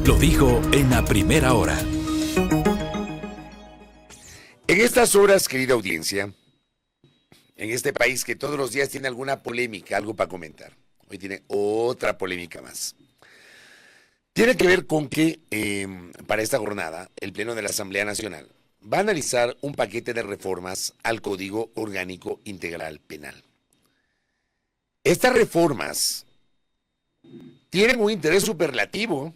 Lo dijo en la primera hora. En estas horas, querida audiencia, en este país que todos los días tiene alguna polémica, algo para comentar, hoy tiene otra polémica más. Tiene que ver con que para esta jornada el Pleno de la Asamblea Nacional va a analizar un paquete de reformas al Código Orgánico Integral Penal. Estas reformas tienen un interés superlativo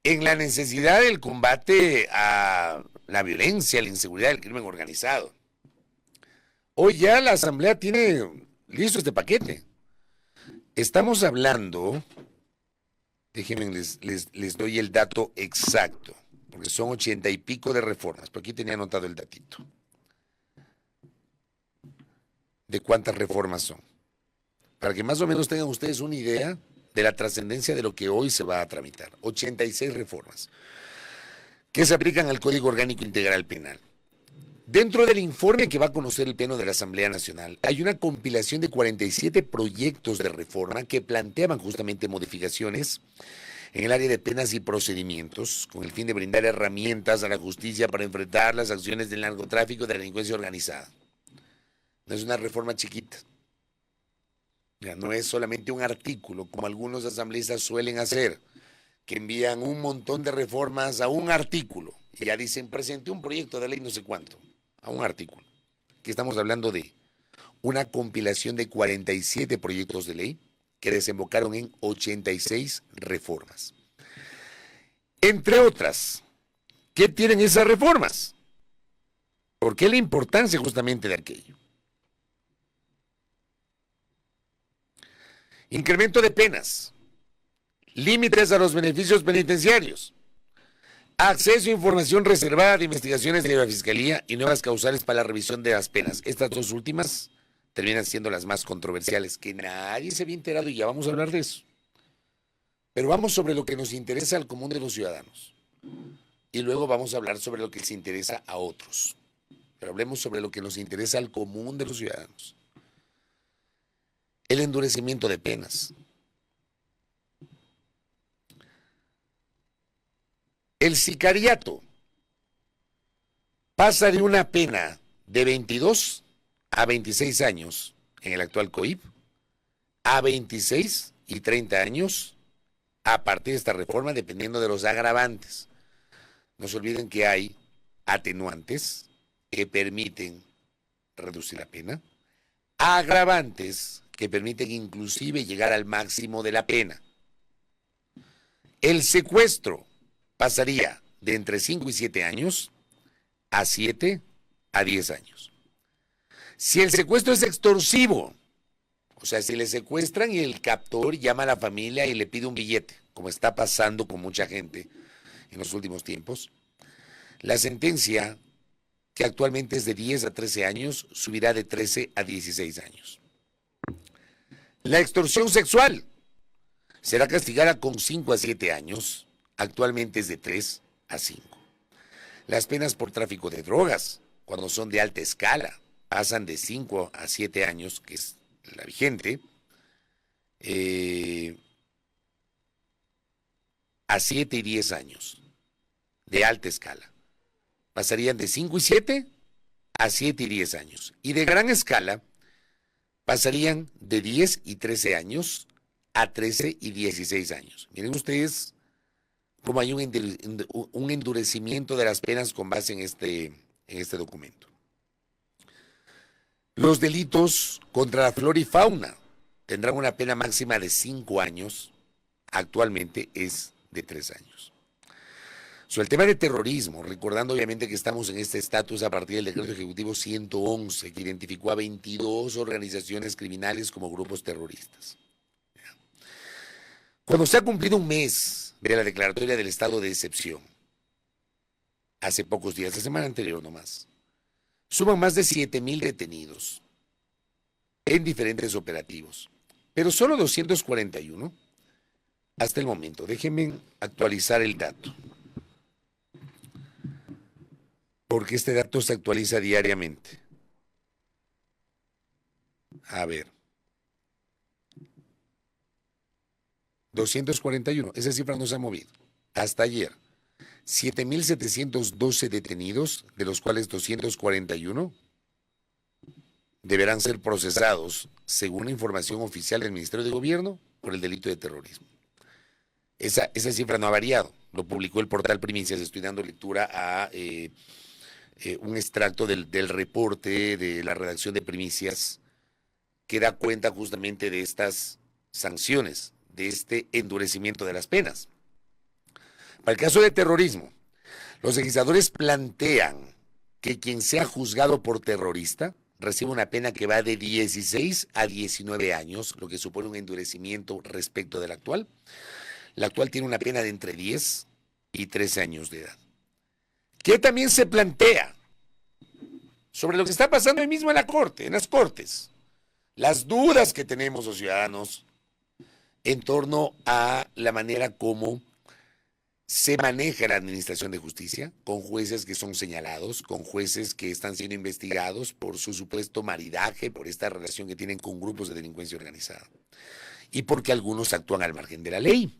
en la necesidad del combate a la violencia, la inseguridad, el crimen organizado. Hoy ya la Asamblea tiene listo este paquete. Estamos hablando, déjenme, les doy el dato exacto, porque son 80 y pico de reformas, pero aquí tenía anotado el datito. ¿De cuántas reformas son? Para que más o menos tengan ustedes una idea de la trascendencia de lo que hoy se va a tramitar. 86 reformas que se aplican al Código Orgánico Integral Penal. Dentro del informe que va a conocer el Pleno de la Asamblea Nacional, hay una compilación de 47 proyectos de reforma que planteaban justamente modificaciones en el área de penas y procedimientos, con el fin de brindar herramientas a la justicia para enfrentar las acciones del narcotráfico y de la delincuencia organizada. No es una reforma chiquita. Ya, no es solamente un artículo, como algunos asambleístas suelen hacer, que envían un montón de reformas a un artículo y ya dicen, presenté un proyecto de ley no sé cuánto, a un artículo. Aquí estamos hablando de una compilación de 47 proyectos de ley que desembocaron en 86 reformas. Entre otras, ¿qué tienen esas reformas? ¿Por qué la importancia justamente de aquello? Incremento de penas, límites a los beneficios penitenciarios, acceso a información reservada de investigaciones de la Fiscalía y nuevas causales para la revisión de las penas. Estas dos últimas terminan siendo las más controversiales, que nadie se había enterado y ya vamos a hablar de eso. Pero vamos sobre lo que nos interesa al común de los ciudadanos. Y luego vamos a hablar sobre lo que les interesa a otros. Pero hablemos sobre lo que nos interesa al común de los ciudadanos. El endurecimiento de penas. El sicariato pasa de una pena de 22 a 26 años en el actual COIP a 26 y 30 años a partir de esta reforma, dependiendo de los agravantes. No se olviden que hay atenuantes que permiten reducir la pena, agravantes que permiten inclusive llegar al máximo de la pena. El secuestro pasaría de entre 5 y 7 años a 7 a 10 años. Si el secuestro es extorsivo, o sea, si le secuestran y el captor llama a la familia y le pide un billete, como está pasando con mucha gente en los últimos tiempos, la sentencia, que actualmente es de 10 a 13 años, subirá de 13 a 16 años. La extorsión sexual será castigada con 5 a 7 años, actualmente es de 3 a 5. Las penas por tráfico de drogas, cuando son de alta escala, pasan de 5 a 7 años, que es la vigente, a 7 y 10 años de alta escala. Pasarían de 5 y 7 a 7 y 10 años. Y de gran escala pasarían de 10 y 13 años a 13 y 16 años. Miren ustedes cómo hay un endurecimiento de las penas con base en este documento. Los delitos contra la flora y fauna tendrán una pena máxima de 5 años, actualmente es de 3 años. Sobre el tema de terrorismo, recordando obviamente que estamos en este estatus a partir del decreto ejecutivo 111, que identificó a 22 organizaciones criminales como grupos terroristas. Cuando se ha cumplido un mes de la declaratoria del estado de excepción, hace pocos días, la semana anterior nomás, suman más de 7,000 detenidos en diferentes operativos, pero solo 241 hasta el momento. Déjenme actualizar el dato, porque este dato se actualiza diariamente. A ver. 241. Esa cifra no se ha movido. Hasta ayer. 7.712 detenidos, de los cuales 241 deberán ser procesados, según la información oficial del Ministerio de Gobierno, por el delito de terrorismo. Esa cifra no ha variado. Lo publicó el portal Primicias. Estoy dando lectura a un extracto del reporte de la redacción de Primicias que da cuenta justamente de estas sanciones, de este endurecimiento de las penas. Para el caso de terrorismo, los legisladores plantean que quien sea juzgado por terrorista recibe una pena que va de 16 a 19 años, lo que supone un endurecimiento respecto del actual. La actual tiene una pena de entre 10 y 13 años de edad. ¿Qué también se plantea sobre lo que está pasando hoy mismo en la Corte, en las Cortes? Las dudas que tenemos los ciudadanos en torno a la manera como se maneja la administración de justicia, con jueces que son señalados, con jueces que están siendo investigados por su supuesto maridaje, por esta relación que tienen con grupos de delincuencia organizada, y porque algunos actúan al margen de la ley.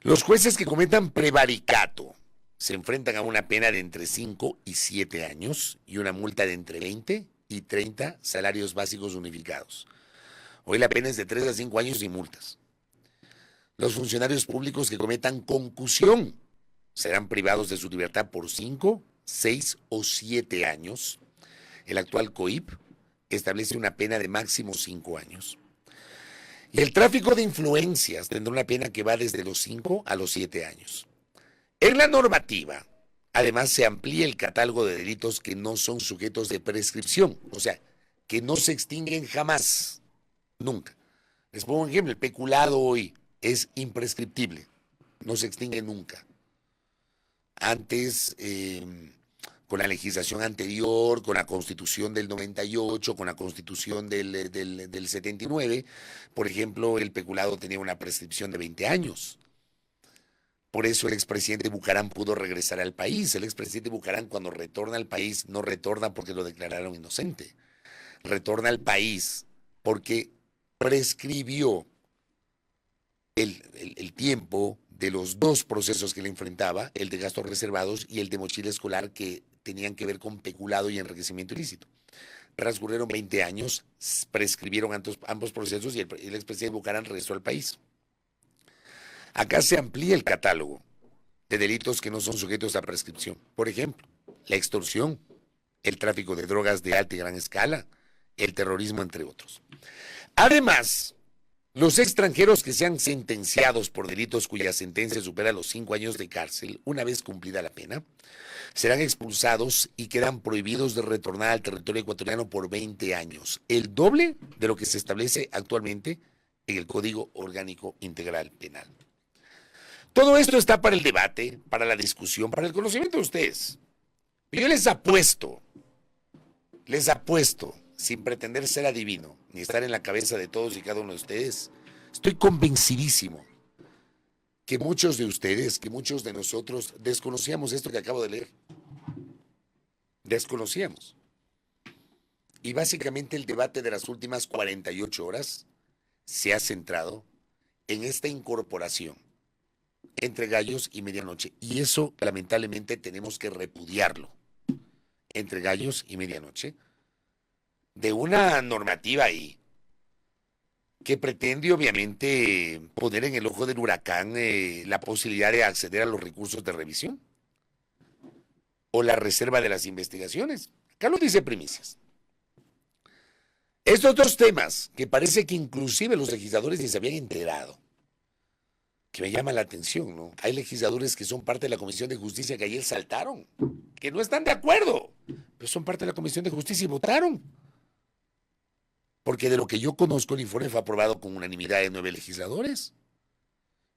Los jueces que cometan prevaricato se enfrentan a una pena de entre 5 y 7 años y una multa de entre 20 y 30 salarios básicos unificados. Hoy la pena es de 3 a 5 años y multas. Los funcionarios públicos que cometan concusión serán privados de su libertad por 5, 6 o 7 años. El actual COIP establece una pena de máximo 5 años. Y el tráfico de influencias tendrá una pena que va desde los 5 a los 7 años. En la normativa, además, se amplía el catálogo de delitos que no son sujetos de prescripción, o sea, que no se extinguen jamás, nunca. Les pongo un ejemplo: el peculado hoy es imprescriptible, no se extingue nunca. Antes, con la legislación anterior, con la Constitución del 98, con la Constitución del 79, por ejemplo, el peculado tenía una prescripción de 20 años. Por eso el expresidente Bucarán pudo regresar al país. El expresidente Bucarán, cuando retorna al país, no retorna porque lo declararon inocente. Retorna al país porque prescribió el tiempo de los dos procesos que le enfrentaba, el de gastos reservados y el de mochila escolar, que tenían que ver con peculado y enriquecimiento ilícito. Transcurrieron 20 años, prescribieron ambos procesos y el expresidente Bucarán regresó al país. Acá se amplía el catálogo de delitos que no son sujetos a prescripción. Por ejemplo, la extorsión, el tráfico de drogas de alta y gran escala, el terrorismo, entre otros. Además, los extranjeros que sean sentenciados por delitos cuya sentencia supera los 5 años de cárcel, una vez cumplida la pena, serán expulsados y quedan prohibidos de retornar al territorio ecuatoriano por 20 años, el doble de lo que se establece actualmente en el Código Orgánico Integral Penal. Todo esto está para el debate, para la discusión, para el conocimiento de ustedes. Yo les apuesto, sin pretender ser adivino, ni estar en la cabeza de todos y cada uno de ustedes, estoy convencidísimo que muchos de ustedes, que muchos de nosotros desconocíamos esto que acabo de leer. Desconocíamos. Y básicamente el debate de las últimas 48 horas se ha centrado en esta incorporación entre gallos y medianoche. Y eso, lamentablemente, tenemos que repudiarlo. Entre gallos y medianoche. De una normativa ahí que pretende, obviamente, poner en el ojo del huracán la posibilidad de acceder a los recursos de revisión o la reserva de las investigaciones. Acá lo dice Primicias. Estos dos temas, que parece que inclusive los legisladores ni se habían enterado, que me llama la atención, ¿no? Hay legisladores que son parte de la Comisión de Justicia que ayer saltaron, que no están de acuerdo, pero son parte de la Comisión de Justicia y votaron. Porque de lo que yo conozco, el informe fue aprobado con unanimidad de 9 legisladores.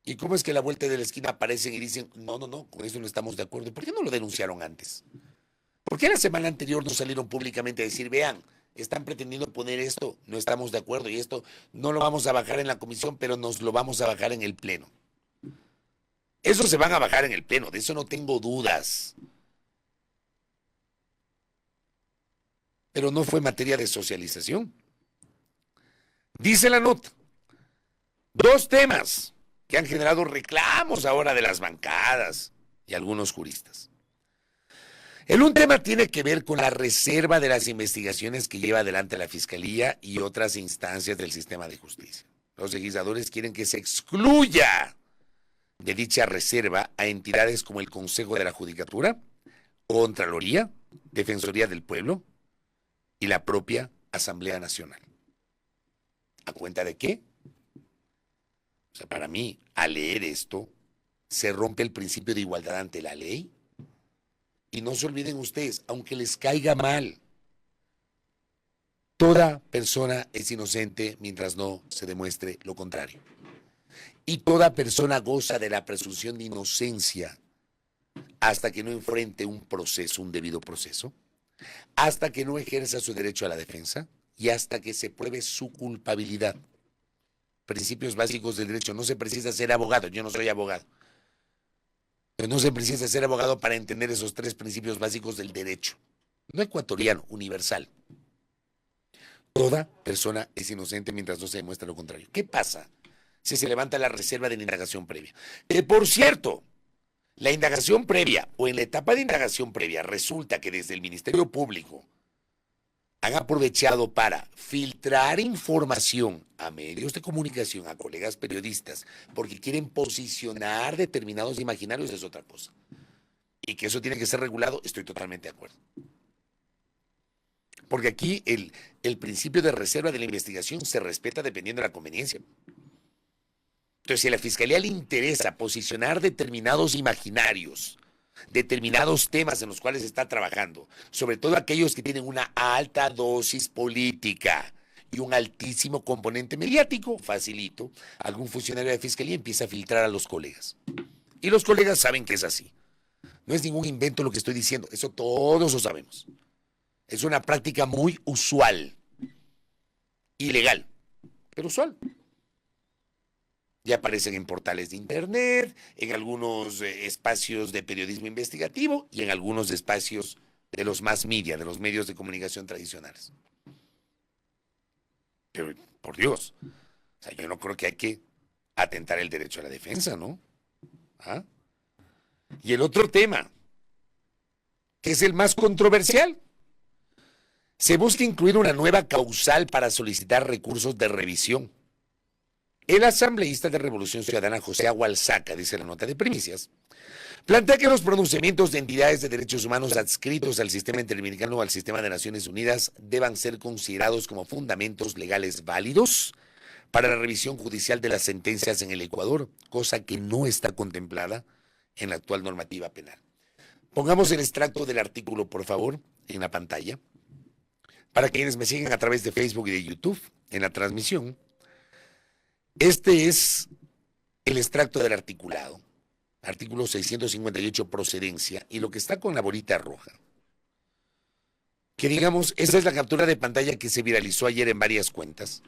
¿Y cómo es que a la vuelta de la esquina aparecen y dicen, no, con eso no estamos de acuerdo? ¿Por qué no lo denunciaron antes? ¿Por qué la semana anterior no salieron públicamente a decir, vean, están pretendiendo poner esto, no estamos de acuerdo y esto no lo vamos a bajar en la comisión, pero nos lo vamos a bajar en el pleno? Eso se van a bajar en el pleno, de eso no tengo dudas. Pero no fue materia de socialización. Dice la nota, Dos temas que han generado reclamos ahora de las bancadas y algunos juristas. Un tema tiene que ver con la reserva de las investigaciones que lleva adelante la Fiscalía y otras instancias del sistema de justicia. Los legisladores quieren que se excluya de dicha reserva a entidades como el Consejo de la Judicatura, Contraloría, Defensoría del Pueblo y la propia Asamblea Nacional. ¿A cuenta de qué? O sea, para mí, al leer esto, se rompe el principio de igualdad ante la ley. Y no se olviden ustedes, aunque les caiga mal, toda persona es inocente mientras no se demuestre lo contrario. Y toda persona goza de la presunción de inocencia hasta que no enfrente un proceso, un debido proceso, hasta que no ejerza su derecho a la defensa y hasta que se pruebe su culpabilidad. Principios básicos del derecho. No se precisa ser abogado, yo no soy abogado. Pero no se precisa ser abogado para entender esos tres principios básicos del derecho. No ecuatoriano, universal. Toda persona es inocente mientras no se demuestra lo contrario. ¿Qué pasa si se levanta la reserva de la indagación previa? Que por cierto, la indagación previa o en la etapa de indagación previa resulta que desde el Ministerio Público han aprovechado para filtrar información a medios de comunicación, a colegas periodistas, porque quieren posicionar determinados imaginarios, es otra cosa. Y que eso tiene que ser regulado, estoy totalmente de acuerdo. Porque aquí el principio de reserva de la investigación se respeta dependiendo de la conveniencia. Entonces, si a la Fiscalía le interesa posicionar determinados imaginarios, determinados temas en los cuales está trabajando, sobre todo aquellos que tienen una alta dosis política y un altísimo componente mediático, facilito, algún funcionario de Fiscalía empieza a filtrar a los colegas. Y los colegas saben que es así. No es ningún invento lo que estoy diciendo, eso todos lo sabemos. Es una práctica muy usual, ilegal, pero usual. Ya aparecen en portales de internet, en algunos espacios de periodismo investigativo y en algunos espacios de los mass media, de los medios de comunicación tradicionales. Pero, por Dios, o sea, yo no creo que hay que atentar el derecho a la defensa, ¿no? ¿Ah? Y el otro tema, que es el más controversial, se busca incluir una nueva causal para solicitar recursos de revisión. El asambleísta de Revolución Ciudadana José Agualzaca, dice la nota de Primicias, plantea que los pronunciamientos de entidades de derechos humanos adscritos al sistema interamericano o al sistema de Naciones Unidas deban ser considerados como fundamentos legales válidos para la revisión judicial de las sentencias en el Ecuador, cosa que no está contemplada en la actual normativa penal. Pongamos el extracto del artículo, por favor, en la pantalla, para quienes me siguen a través de Facebook y de YouTube en la transmisión. Este es el extracto del articulado, artículo 658, procedencia, y lo que está con la bolita roja. Que digamos, esa es la captura de pantalla que se viralizó ayer en varias cuentas.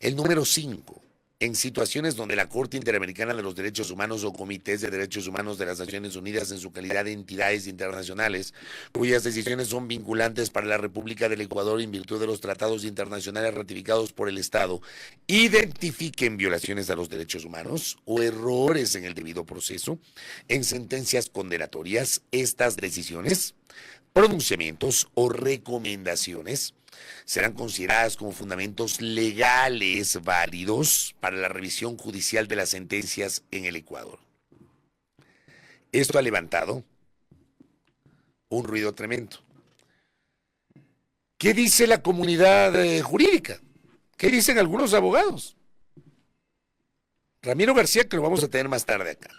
El número 5, en situaciones donde la Corte Interamericana de los Derechos Humanos o comités de derechos humanos de las Naciones Unidas en su calidad de entidades internacionales, cuyas decisiones son vinculantes para la República del Ecuador en virtud de los tratados internacionales ratificados por el Estado, identifiquen violaciones a los derechos humanos o errores en el debido proceso en sentencias condenatorias, estas decisiones, pronunciamientos o recomendaciones serán consideradas como fundamentos legales válidos para la revisión judicial de las sentencias en el Ecuador. Esto ha levantado un ruido tremendo. ¿Qué dice la comunidad jurídica? ¿Qué dicen algunos abogados? Ramiro García, que lo vamos a tener más tarde acá.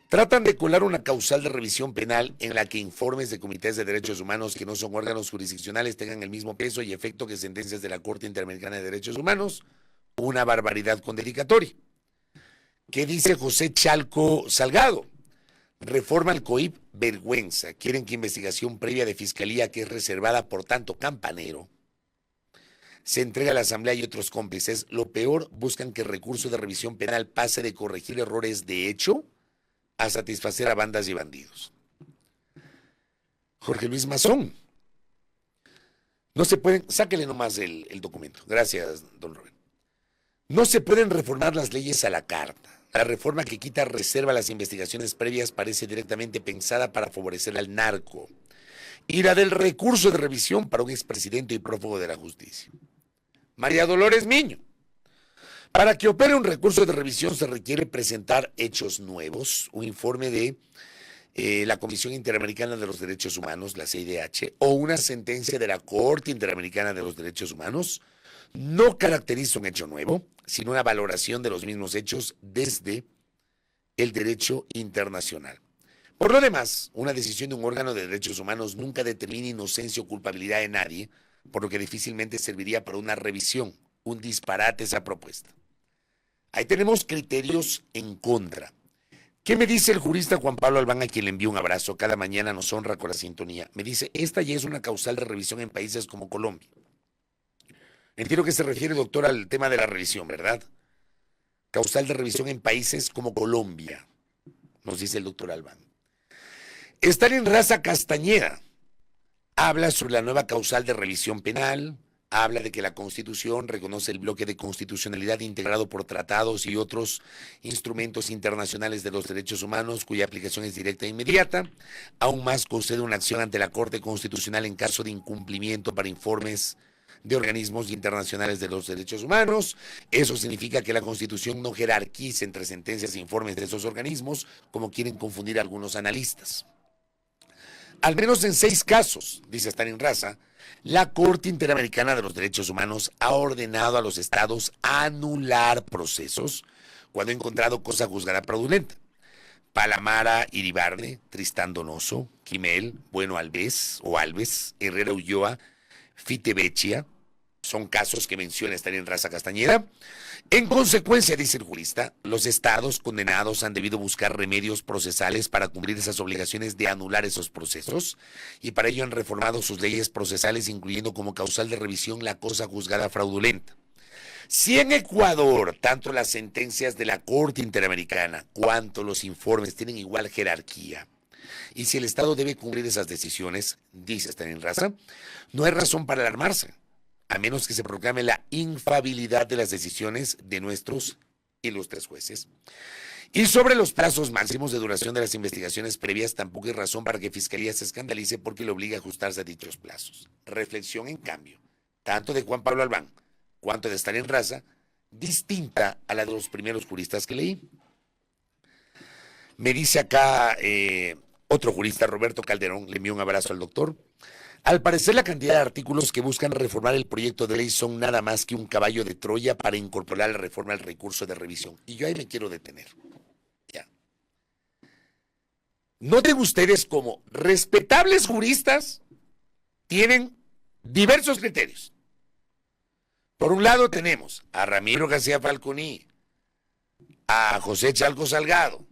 Tratan de colar una causal de revisión penal en la que informes de comités de derechos humanos que no son órganos jurisdiccionales tengan el mismo peso y efecto que sentencias de la Corte Interamericana de Derechos Humanos. Una barbaridad con dedicatoria. ¿Qué dice José Chalco Salgado? Reforma al COIP, vergüenza. Quieren que investigación previa de fiscalía, que es reservada por tanto campanero, se entrega a la Asamblea y otros cómplices. Lo peor, buscan que el recurso de revisión penal pase de corregir errores de hecho a satisfacer a bandas y bandidos. Jorge Luis Mazón. No se pueden, sáquele nomás el documento. Gracias, don Rubén. No se pueden reformar las leyes a la carta. La reforma que quita reserva a las investigaciones previas parece directamente pensada para favorecer al narco. Y la del recurso de revisión para un expresidente y prófugo de la justicia. María Dolores Miño. Para que opere un recurso de revisión se requiere presentar hechos nuevos, un informe de la Comisión Interamericana de los Derechos Humanos, la CIDH, o una sentencia de la Corte Interamericana de los Derechos Humanos. No caracteriza un hecho nuevo, sino una valoración de los mismos hechos desde el derecho internacional. Por lo demás, una decisión de un órgano de derechos humanos nunca determina inocencia o culpabilidad de nadie, por lo que difícilmente serviría para una revisión. Un disparate esa propuesta. Ahí tenemos criterios en contra. ¿Qué me dice el jurista Juan Pablo Albán, a quien le envío un abrazo? Cada mañana nos honra con la sintonía. Me dice, esta ya es una causal de revisión en países como Colombia. Entiendo que se refiere, doctor, al tema de la revisión, ¿verdad? Causal de revisión en países como Colombia, nos dice el doctor Albán. Stalin Raza Castañeda habla sobre la nueva causal de revisión penal, habla de que la Constitución reconoce el bloque de constitucionalidad integrado por tratados y otros instrumentos internacionales de los derechos humanos cuya aplicación es directa e inmediata. Aún más, concede una acción ante la Corte Constitucional en caso de incumplimiento para informes de organismos internacionales de los derechos humanos. Eso significa que la Constitución no jerarquiza entre sentencias e informes de esos organismos, como quieren confundir algunos analistas. Al menos en 6 casos, dice Stalin Raza, la Corte Interamericana de los Derechos Humanos ha ordenado a los estados anular procesos cuando ha encontrado cosa juzgada fraudulenta. Palamara Iribarne, Tristán Donoso, Quimel, Bueno Alves, Herrera Ulloa, Fite Vecchia, son casos que menciona Stalin Raza Castañeda. En consecuencia, dice el jurista, los estados condenados han debido buscar remedios procesales para cumplir esas obligaciones de anular esos procesos y para ello han reformado sus leyes procesales, incluyendo como causal de revisión la cosa juzgada fraudulenta. Si en Ecuador, tanto las sentencias de la Corte Interamericana cuanto los informes tienen igual jerarquía, y si el Estado debe cumplir esas decisiones, dice Stalin Raza, no hay razón para alarmarse, a menos que se proclame la infalibilidad de las decisiones de nuestros ilustres jueces. Y sobre los plazos máximos de duración de las investigaciones previas, tampoco hay razón para que Fiscalía se escandalice porque le obliga a ajustarse a dichos plazos. Reflexión, en cambio, tanto de Juan Pablo Albán cuanto de Stalin Raza, distinta a la de los primeros juristas que leí. Me dice acá otro jurista, Roberto Calderón, le envío un abrazo al doctor. Al parecer, la cantidad de artículos que buscan reformar el proyecto de ley son nada más que un caballo de Troya para incorporar la reforma al recurso de revisión. Y yo ahí me quiero detener. Ya. Noten ustedes como respetables juristas tienen diversos criterios. Por un lado tenemos a Ramiro García Falconi, a José Chalco Salgado,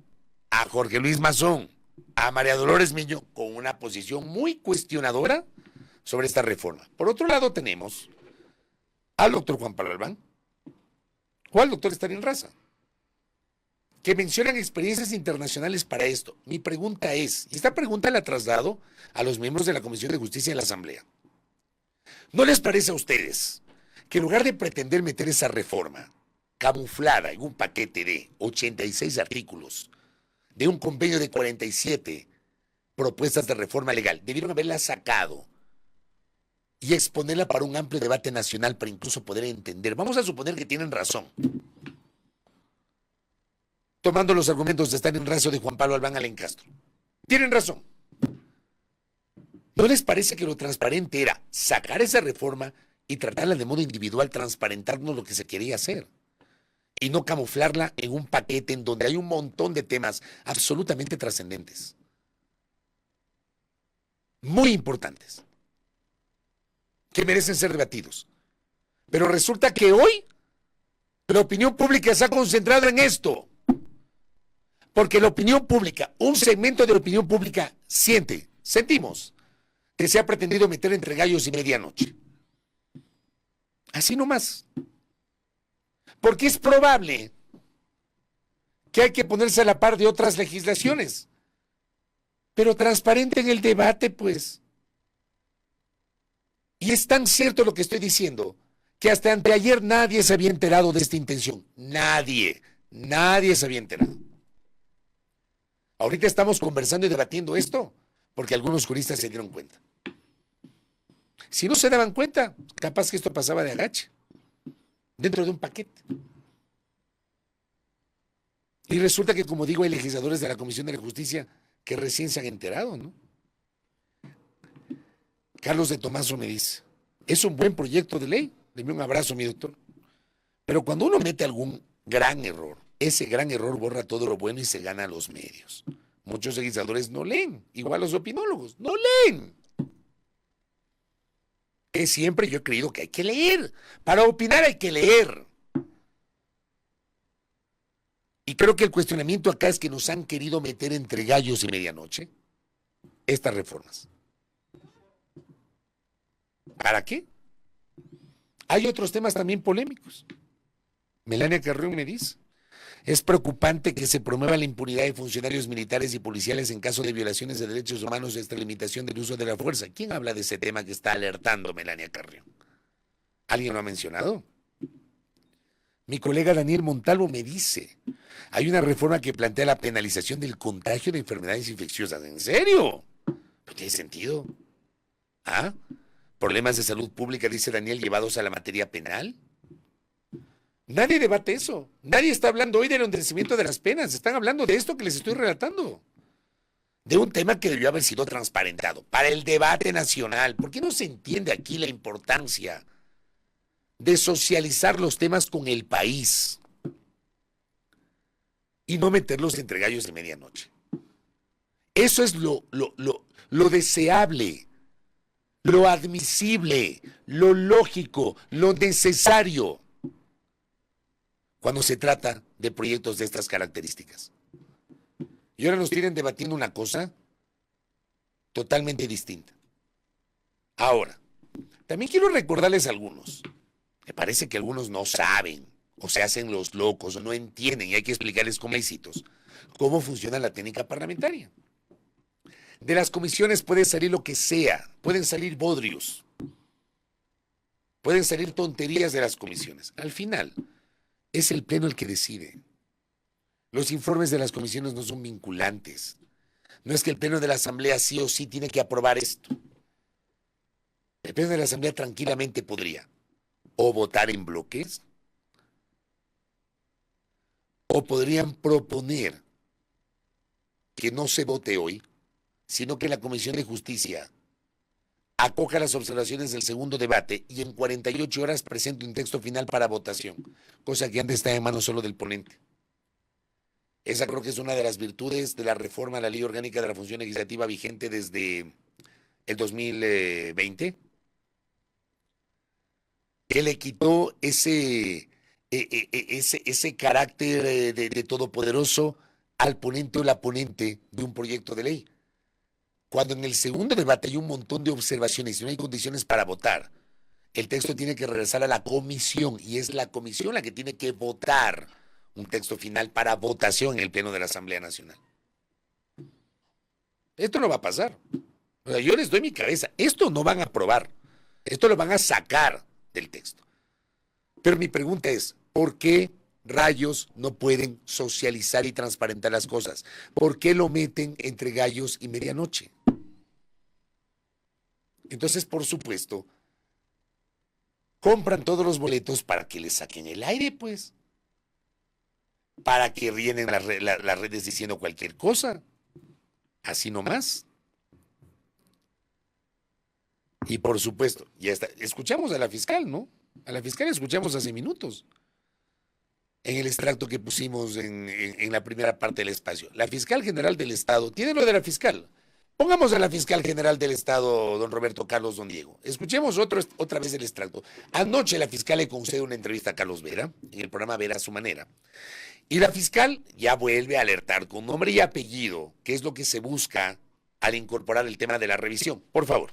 a Jorge Luis Mazón, a María Dolores Miño, con una posición muy cuestionadora sobre esta reforma. Por otro lado tenemos al doctor Juan Pablo Albán o al doctor Stalin Raza, que mencionan experiencias internacionales para esto. Mi pregunta es, y esta pregunta la traslado a los miembros de la Comisión de Justicia en la Asamblea, ¿no les parece a ustedes que en lugar de pretender meter esa reforma camuflada en un paquete de 86 artículos, de un convenio de 47 propuestas de reforma legal, debieron haberla sacado y exponerla para un amplio debate nacional para incluso poder entender? Vamos a suponer que tienen razón, tomando los argumentos de Stalin Raza de Juan Pablo Albán Alén Castro. Tienen razón. ¿No les parece que lo transparente era sacar esa reforma y tratarla de modo individual, transparentarnos lo que se quería hacer y no camuflarla en un paquete en donde hay un montón de temas absolutamente trascendentes, muy importantes, que merecen ser debatidos? Pero resulta que hoy la opinión pública se ha concentrado en esto, porque la opinión pública, un segmento de la opinión pública sentimos que se ha pretendido meter entre gallos y medianoche. Así nomás. Porque es probable que hay que ponerse a la par de otras legislaciones. Pero transparente en el debate, pues. Y es tan cierto lo que estoy diciendo, que hasta anteayer nadie se había enterado de esta intención. Nadie se había enterado. Ahorita estamos conversando y debatiendo esto porque algunos juristas se dieron cuenta. Si no se daban cuenta, capaz que esto pasaba de agache, dentro de un paquete. Y resulta que, como digo, hay legisladores de la Comisión de la Justicia que recién se han enterado, ¿no? Carlos de Tomaso me dice, es un buen proyecto de ley. Deme un abrazo, mi doctor. Pero cuando uno mete algún gran error, ese gran error borra todo lo bueno y se gana a los medios. Muchos legisladores no leen, igual los opinólogos, no leen. Que siempre yo he creído que hay que leer. Para opinar hay que leer. Y creo que el cuestionamiento acá es que nos han querido meter entre gallos y medianoche estas reformas. ¿Para qué? Hay otros temas también polémicos. Melania Carrión me dice, es preocupante que se promueva la impunidad de funcionarios militares y policiales en caso de violaciones de derechos humanos y extralimitación del uso de la fuerza. ¿Quién habla de ese tema que está alertando Melania Carrión? ¿Alguien lo ha mencionado? Mi colega Daniel Montalvo me dice, hay una reforma que plantea la penalización del contagio de enfermedades infecciosas. ¿En serio? ¿No tiene sentido? ¿Ah? ¿Problemas de salud pública, dice Daniel, llevados a la materia penal? Nadie debate eso. Nadie está hablando hoy del endurecimiento de las penas. Están hablando de esto que les estoy relatando. De un tema que debió haber sido transparentado para el debate nacional. ¿Por qué no se entiende aquí la importancia de socializar los temas con el país y no meterlos entre gallos de medianoche? Eso es lo deseable, lo admisible, lo lógico, lo necesario cuando se trata de proyectos de estas características. Y ahora nos tienen debatiendo una cosa totalmente distinta. Ahora, también quiero recordarles a algunos. Me parece que algunos no saben, o se hacen los locos, o no entienden, y hay que explicarles con maicitos cómo funciona la técnica parlamentaria. De las comisiones puede salir lo que sea, pueden salir bodrios, pueden salir tonterías de las comisiones. Al final, es el pleno el que decide. Los informes de las comisiones no son vinculantes. No es que el pleno de la asamblea sí o sí tiene que aprobar esto. El pleno de la asamblea tranquilamente podría o votar en bloques, o podrían proponer que no se vote hoy, sino que la Comisión de Justicia acoja las observaciones del segundo debate y en 48 horas presente un texto final para votación, cosa que antes está en manos solo del ponente. Esa creo que es una de las virtudes de la reforma a la Ley Orgánica de la Función Legislativa vigente desde el 2020, que le quitó ese carácter de todopoderoso al ponente o la ponente de un proyecto de ley. Cuando en el segundo debate hay un montón de observaciones y no hay condiciones para votar, el texto tiene que regresar a la comisión y es la comisión la que tiene que votar un texto final para votación en el Pleno de la Asamblea Nacional. Esto no va a pasar. O sea, yo les doy mi cabeza. Esto no van a aprobar. Esto lo van a sacar del texto. Pero mi pregunta es, ¿por qué rayos no pueden socializar y transparentar las cosas? ¿Por qué lo meten entre gallos y medianoche? Entonces, por supuesto, compran todos los boletos para que les saquen el aire, pues. Para que rienen las redes diciendo cualquier cosa. Así nomás. Y por supuesto, ya está. Escuchamos a la fiscal, ¿no? A la fiscal escuchamos hace minutos. En el extracto que pusimos en la primera parte del espacio. La fiscal general del Estado, tiene lo de la fiscal. Pongamos a la fiscal general del Estado, don Roberto Carlos Don Diego. Escuchemos otra vez el extracto. Anoche la fiscal le concede una entrevista a Carlos Vera, en el programa Vera a su manera. Y la fiscal ya vuelve a alertar con nombre y apellido, que es lo que se busca al incorporar el tema de la revisión. Por favor.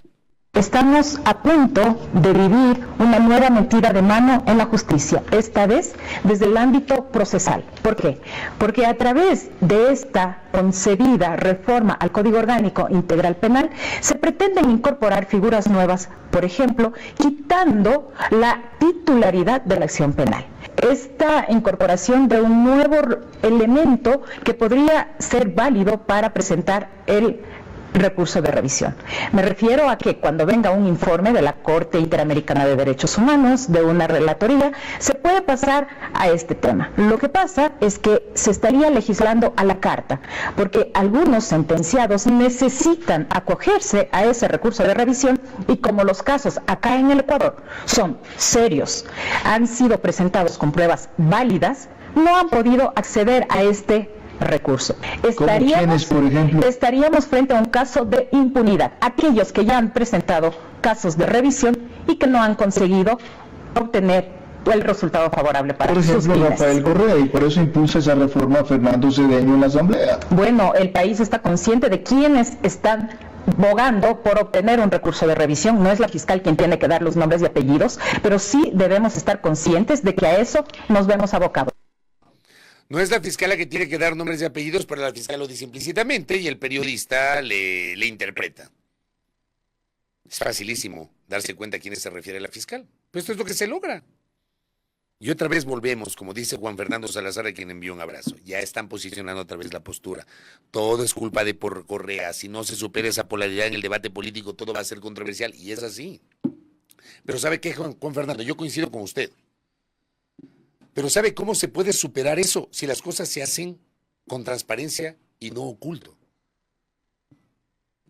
Estamos a punto de vivir una nueva metida de mano en la justicia, esta vez desde el ámbito procesal. ¿Por qué? Porque a través de esta concebida reforma al Código Orgánico Integral Penal se pretenden incorporar figuras nuevas, por ejemplo, quitando la titularidad de la acción penal. Esta incorporación de un nuevo elemento que podría ser válido para presentar el recurso de revisión. Me refiero a que cuando venga un informe de la Corte Interamericana de Derechos Humanos, de una relatoría, se puede pasar a este tema. Lo que pasa es que se estaría legislando a la carta, porque algunos sentenciados necesitan acogerse a ese recurso de revisión y como los casos acá en el Ecuador son serios, han sido presentados con pruebas válidas, no han podido acceder a este recurso. Estaríamos frente a un caso de impunidad. Aquellos que ya han presentado casos de revisión y que no han conseguido obtener el resultado favorable para sus fines. Por ejemplo, Rafael Correa, y por eso impulsa esa reforma a Fernando Cedeño en la Asamblea. Bueno, el país está consciente de quiénes están bogando por obtener un recurso de revisión. No es la fiscal quien tiene que dar los nombres y apellidos, pero sí debemos estar conscientes de que a eso nos vemos abocados. No es la fiscal la que tiene que dar nombres y apellidos, pero la fiscal lo dice implícitamente y el periodista le interpreta. Es facilísimo darse cuenta a quién se refiere la fiscal. Pero esto es lo que se logra. Y otra vez volvemos, como dice Juan Fernando Salazar, a quien envió un abrazo. Ya están posicionando otra vez la postura. Todo es culpa de Correa. Si no se supera esa polaridad en el debate político, todo va a ser controversial. Y es así. Pero ¿sabe qué, Juan Fernando? Yo coincido con usted. Pero ¿sabe cómo se puede superar eso si las cosas se hacen con transparencia y no oculto?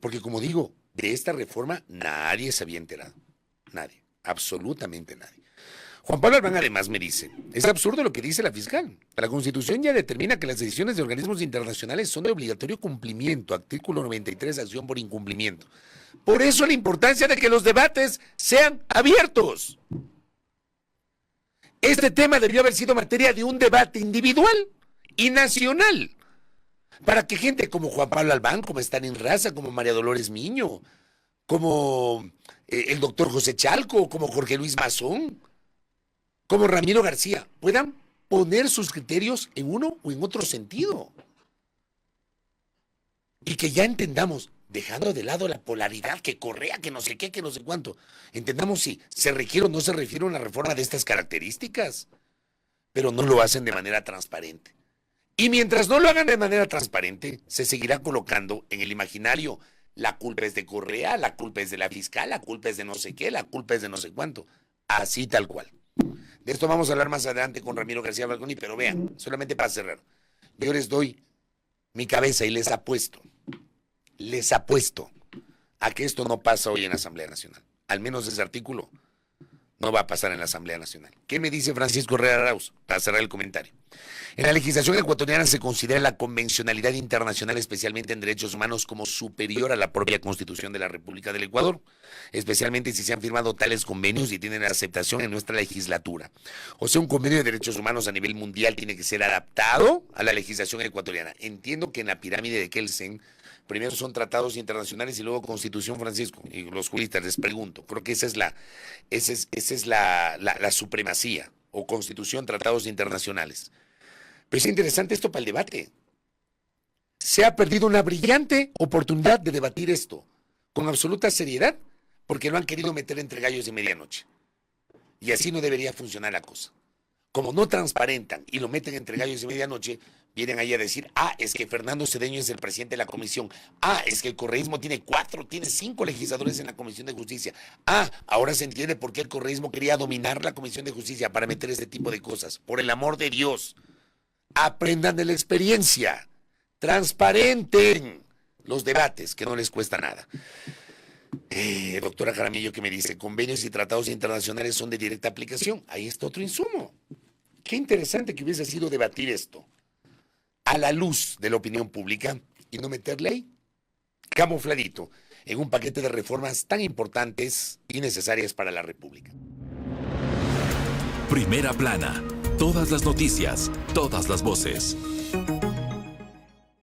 Porque como digo, de esta reforma nadie se había enterado. Nadie, absolutamente nadie. Juan Pablo Albán además me dice, es absurdo lo que dice la fiscal. La Constitución ya determina que las decisiones de organismos internacionales son de obligatorio cumplimiento. Artículo 93, acción por incumplimiento. Por eso la importancia de que los debates sean abiertos. Este tema debió haber sido materia de un debate individual y nacional, para que gente como Juan Pablo Albán, como Stalin Raza, como María Dolores Miño, como el doctor José Chalco, como Jorge Luis Mazón, como Ramiro García, puedan poner sus criterios en uno o en otro sentido. Y que ya entendamos, dejando de lado la polaridad, que Correa, que no sé qué, que no sé cuánto. Entendamos si se requiere o no se refiere a una reforma de estas características, pero no lo hacen de manera transparente. Y mientras no lo hagan de manera transparente, se seguirá colocando en el imaginario, la culpa es de Correa, la culpa es de la fiscal, la culpa es de no sé qué, la culpa es de no sé cuánto. Así tal cual. De esto vamos a hablar más adelante con Ramiro García Balconi, pero vean, solamente para cerrar, yo les doy mi cabeza y les apuesto a que esto no pasa hoy en la Asamblea Nacional. Al menos ese artículo no va a pasar en la Asamblea Nacional. ¿Qué me dice Francisco Herrera Arauz? Para cerrar el comentario. En la legislación ecuatoriana se considera la convencionalidad internacional, especialmente en derechos humanos, como superior a la propia Constitución de la República del Ecuador, especialmente si se han firmado tales convenios y tienen aceptación en nuestra legislatura. O sea, un convenio de derechos humanos a nivel mundial tiene que ser adaptado a la legislación ecuatoriana. Entiendo que en la pirámide de Kelsen primero son tratados internacionales y luego Constitución, Francisco. Y los juristas les pregunto, creo que esa es la supremacía, o Constitución, tratados internacionales. Pero es interesante esto para el debate. Se ha perdido una brillante oportunidad de debatir esto con absoluta seriedad porque lo han querido meter entre gallos de medianoche. Y así no debería funcionar la cosa. Como no transparentan y lo meten entre gallos de medianoche, vienen ahí a decir, es que Fernando Cedeño es el presidente de la comisión. Es que el correísmo tiene 5 legisladores en la Comisión de Justicia. Ahora se entiende por qué el correísmo quería dominar la Comisión de Justicia para meter este tipo de cosas. Por el amor de Dios, aprendan de la experiencia. Transparenten los debates, que no les cuesta nada. Doctora Jaramillo, que me dice, convenios y tratados internacionales son de directa aplicación. Ahí está otro insumo. Qué interesante que hubiese sido debatir esto a la luz de la opinión pública y no meterle ahí, camufladito, en un paquete de reformas tan importantes y necesarias para la República. Primera plana. Todas las noticias, todas las voces.